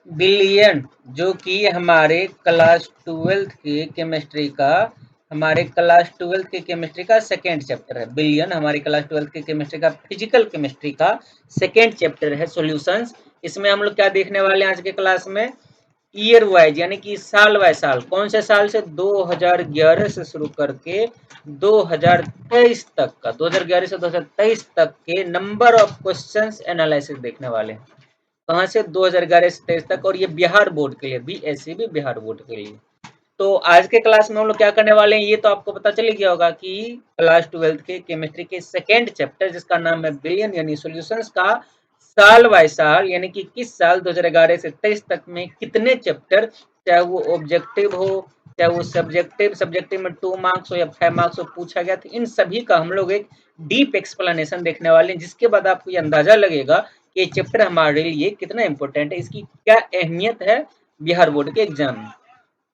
Billion, जो कि हमारे क्लास 12th के केमिस्ट्री का सेकेंड चैप्टर है। बिलियन हमारी क्लास 12th के केमिस्ट्री का फिजिकल केमिस्ट्री का सेकेंड चैप्टर है, सॉल्यूशंस। इसमें हम लोग क्या देखने वाले हैं आज के क्लास में, ईयर वाइज यानी कि साल बाय साल, कौन से साल से, 2011 से शुरू करके 2023 तक का, 2011 से 2023 तक के नंबर ऑफ क्वेश्चंस एनालिसिस देखने वाले हैं। कहाँ से, 2011 से 23 तक, और ये बिहार बोर्ड के लिए, बीएससीबी बिहार बोर्ड के लिए। तो आज के क्लास में हम लोग क्या करने वाले हैं, ये तो आपको पता चल गया होगा कि क्लास 12th के केमिस्ट्री के सेकेंड चैप्टर जिसका नाम है बिलियन यानी सॉल्यूशंस का साल बाय साल यानी कि किस साल 2011 से 23 तक में कितने चैप्टर, चाहे वो ऑब्जेक्टिव हो, चाहे वो सब्जेक्टिव में 2 मार्क्स हो या 5 मार्क्स हो, पूछा गया था, इन सभी का हम लोग एक डीप एक्सप्लेनेशन देखने वाले हैं, जिसके बाद आपको ये अंदाजा लगेगा कि ये चैप्टर हमारे लिए कितना इंपॉर्टेंट है, इसकी क्या अहमियत है बिहार बोर्ड के एग्जाम में।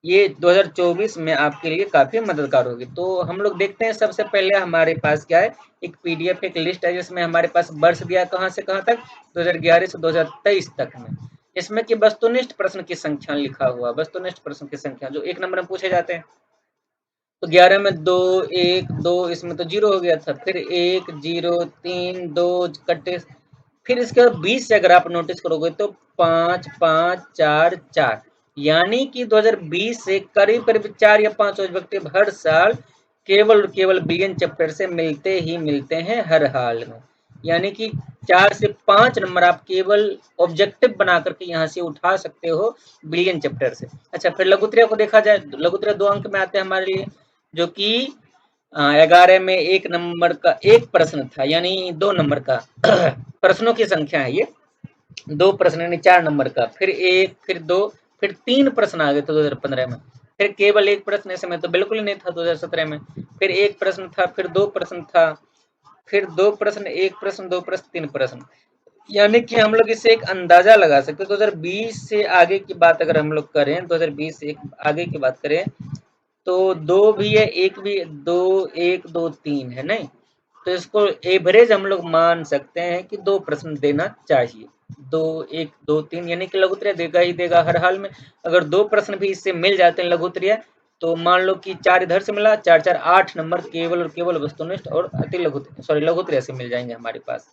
ये 2024 में आपके लिए काफी मददगार होगी। तो हम लोग देखते हैं, सबसे पहले हमारे पास क्या है, एक पीडीएफ, एक लिस्ट है जिसमें हमारे पास वर्ष दिया है कहाँ से कहाँ तक, 2011 से 2023 तक में। इसमें कि वस्तुनिष्ठ प्रश्न की संख्या लिखा हुआ, वस्तुनिष्ठ प्रश्न की संख्या जो 1 नंबर में पूछे जाते हैं। तो 11 में 2 1 2, इसमें तो 0 हो गया था, फिर 1 0 3 2 कटे, फिर इसके बाद 20 से अगर आप नोटिस करोगे तो 5 5 4 4, यानी कि 2020 से करीब करीब 4 या 5 ऑब्जेक्टिव हर साल केवल और केवल बिलियन चैप्टर से मिलते ही मिलते हैं हर हाल में। यानी कि 4 से 5 नंबर आप केवल ऑब्जेक्टिव बना करके यहाँ से उठा सकते हो बिलियन चैप्टर से। अच्छा, फिर लघुत्तरीय को देखा जाए, लघुत्तरीय 2 अंक में आते हैं हमारे लिए, जो कि 11 में 1 नंबर का एक प्रश्न था, यानी 2 नंबर का प्रश्नों की संख्या है ये, 2 प्रश्न यानी 4 नंबर का, फिर 1 फिर 2 फिर 3 प्रश्न आ गए थे 2015 में, फिर केवल 1 प्रश्न, ऐसे में तो बिल्कुल ही नहीं था 2017 में, फिर 1 प्रश्न था, फिर 2 प्रश्न था, फिर 2 प्रश्न, 1 प्रश्न, 2 प्रश्न, 3 प्रश्न। यानी कि हम लोग इससे एक अंदाजा लगा सकते हैं, 2020 से आगे की बात अगर हम लोग करें, 2020 से आगे की बात करें, तो 2 भी है, 1 भी, 2 1 2 3 है नहीं, तो इसको एवरेज हम लोग मान सकते हैं कि 2 प्रश्न देना चाहिए, 2 1 2 3, यानी कि लघुत्तरीय देगा ही देगा हर हाल में। अगर 2 प्रश्न भी इससे मिल जाते हैं लघुत्तरीय, तो मान लो कि 4 इधर से मिला, 4 4 8 नंबर केवल और केवल वस्तुनिष्ठ और अति लघुत्तरीय से मिल जाएंगे हमारे पास।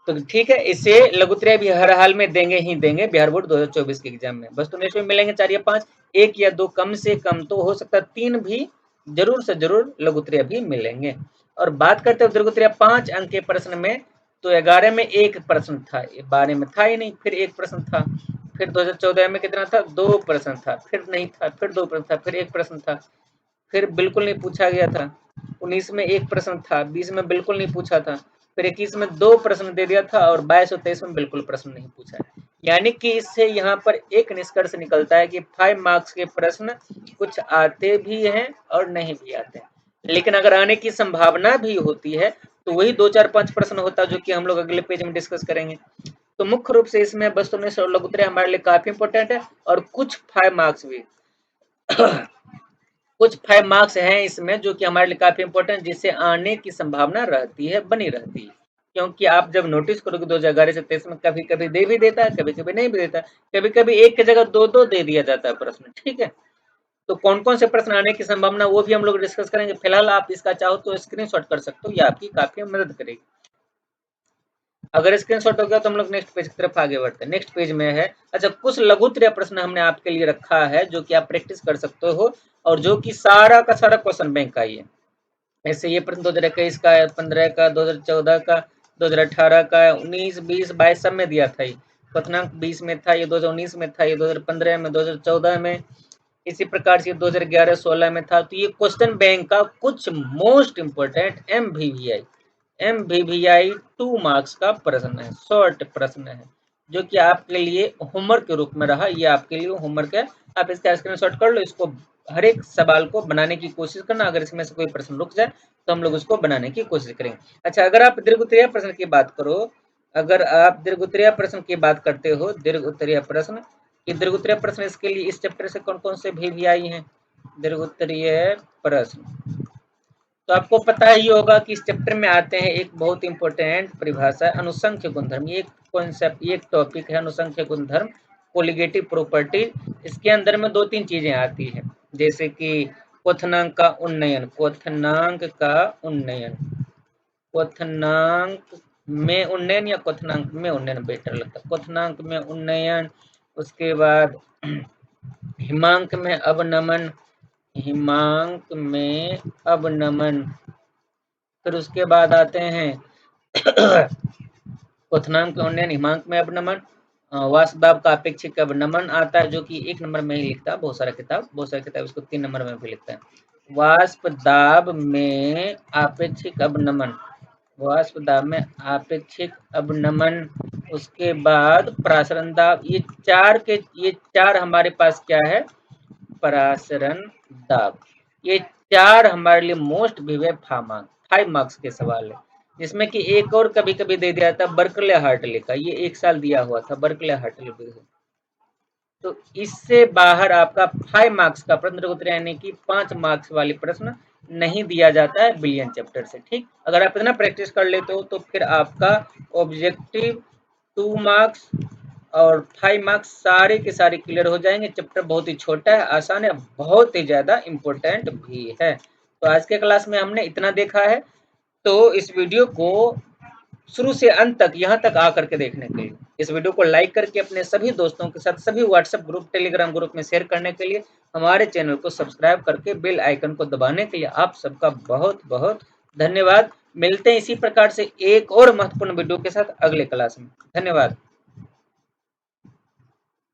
तो ठीक है, इसे लघुत्तरीय भी हर हाल में देंगे ही देंगे बिहार बोर्ड 2024 के एग्जाम में। वस्तुनिष्ठ में मिलेंगे 4 या 5, 1 या 2 कम से कम, तो हो सकता है 3 भी जरूर से जरूर लघुत्तरीय भी मिलेंगे। और बात करते हैं दीर्घोत्तरीय 5 अंक के प्रश्न में, तो 11 में 1 प्रश्न था, 12 में था ही नहीं, फिर 1 प्रश्न था, फिर 2014 में कितना था, 2 प्रश्न था, फिर नहीं था, फिर 2 प्रश्न था, फिर 1 प्रश्न था, फिर बिल्कुल नहीं पूछा गया था, 19 में 1 प्रश्न था, 20 में बिल्कुल नहीं पूछा था, फिर 21 में 2 प्रश्न दे दिया था, और 22 और 23 में बिल्कुल प्रश्न नहीं पूछा है। यानी कि इससे यहाँ पर एक निष्कर्ष निकलता है कि 5 मार्क्स के प्रश्न कुछ आते भी हैं और नहीं भी आते हैं, लेकिन अगर आने की संभावना भी होती है तो वही 2 4 5 प्रश्न होता है, जो कि हम लोग अगले पेज में डिस्कस करेंगे। तो मुख्य रूप से इसमें वस्तुनिष्ठ और लघुत्तरीय हमारे लिए काफी इंपॉर्टेंट है, और कुछ 5 मार्क्स भी कुछ 5 मार्क्स हैं इसमें जो कि हमारे लिए काफी इंपॉर्टेंट, जिससे आने की संभावना रहती है, बनी रहती है। क्योंकि आप जब नोटिस करोगे 2011 से 23 में कभी कभी दे भी देता है, कभी कभी नहीं भी देता, कभी कभी एक की जगह 2 दे दिया जाता है प्रश्न, ठीक है। तो कौन कौन से प्रश्न आने की संभावना वो भी हम लोग डिस्कस करेंगे। फिलहाल आप इसका चाहो तो स्क्रीनशॉट कर सकते हो, ये आपकी काफी मदद करेगी। अगर स्क्रीनशॉट हो गया तो हम लोग नेक्स्ट पेज की तरफ आगे बढ़ते हैं। नेक्स्ट पेज में है, अच्छा, कुछ लघुत्तरीय प्रश्न हमने आपके लिए रखा है जो कि आप प्रैक्टिस कर सकते हो, और जो कि सारा का सारा क्वेश्चन बैंक का ही है। ऐसे ये प्रश्न 2021 का है, 15 का, 2014 का, 2018 का, 19 20 22 सब में दिया था। ये क्वेश्चन 20 में था, ये 2019 में था, ये 2015 में, 2014 में, इसी प्रकार से 2011-16 में था। तो ये क्वेश्चन बैंक का कुछ मोस्ट इंपोर्टेंट एमवीवीआई 2 मार्क्स का प्रश्न है, शॉर्ट प्रश्न है, जो कि आपके लिए होमवर्क के रूप में रहा। ये आपके लिए होमवर्क है, आप इसका स्क्रीनशॉट कर लो, इसको हर एक सवाल को बनाने की कोशिश करना। अगर इसमें से कोई प्रश्न रुक जाए तो हम लोग उसको बनाने की कोशिश करेंगे। अच्छा, अगर आप दीर्घोत्तरीय प्रश्न की बात करो, अगर आप दीर्घोत्तरीय प्रश्न की बात करते हो, दीर्घोत्तरीय प्रश्न, ये दीर्घोत्तरीय प्रश्न इसके लिए इस चैप्टर से कौन कौन से भी आई हैं दीर्घोत्तरीय प्रश्न, तो आपको पता ही होगा कि इस चैप्टर में आते हैं एक बहुत इंपॉर्टेंट परिभाषा, अनुसंख्य गुणधर्म। ये एक कॉन्सेप्ट, ये एक टॉपिक है, अनुसंख्य गुणधर्म। कोलिगेटिव प्रॉपर्टी, इसके अंदर में 2-3 चीजें आती है, जैसे कि क्वथनांक का उन्नयन, क्वथनांक में उन्नयन या क्वथनांक में उन्नयन बेटर लगता है, क्वथनांक में उन्नयन। उसके बाद हिमांक में अवनमन, फिर उसके बाद आते हैं क्वथनांक में उन्नयन, हिमांक में अवनमन, वाष्पदाब का अपेक्षिक अवनमन आता है, जो कि 1 नंबर में ही लिखता है, बहुत सारे किताब इसको 3 नंबर में भी लिखता है। वाष्पदाब में आपेक्षिक अवनमन, उसके बाद प्रासरण दाब, ये चार हमारे पास क्या है, प्रासरण दाब। ये 4 हमारे लिए मोस्ट विवेक 5 मार्क्स के सवाल है, जिसमें कि एक और कभी कभी दे दिया था बर्कले हार्टले का, ये 1 साल दिया हुआ था बर्कले हार्टले। तो इससे बाहर आपका 5 मार्क्स का प्रश्न उत्तर, यानी कि 5 मार्क्स वाले प्रश्न नहीं दिया जाता है बिलियन चैप्टर से। ठीक, अगर आप इतना प्रैक्टिस कर लेते हो तो फिर आपका ऑब्जेक्टिव 2 मार्क्स और 5 मार्क्स सारे के सारे क्लियर हो जाएंगे। चैप्टर बहुत ही छोटा है, आसान है, बहुत ही ज्यादा इम्पोर्टेंट भी है। तो आज के क्लास में हमने इतना देखा है, तो इस वीडियो को शुरू से अंत तक यहाँ तक आकर के देखने के लिए, इस वीडियो को लाइक करके अपने सभी दोस्तों के साथ सभी व्हाट्सएप ग्रुप, टेलीग्राम ग्रुप में शेयर करने के लिए, हमारे चैनल को सब्सक्राइब करके बेल आइकन को दबाने के लिए आप सबका बहुत बहुत धन्यवाद। मिलते हैं इसी प्रकार से एक और महत्वपूर्ण वीडियो के साथ अगले क्लास में। धन्यवाद।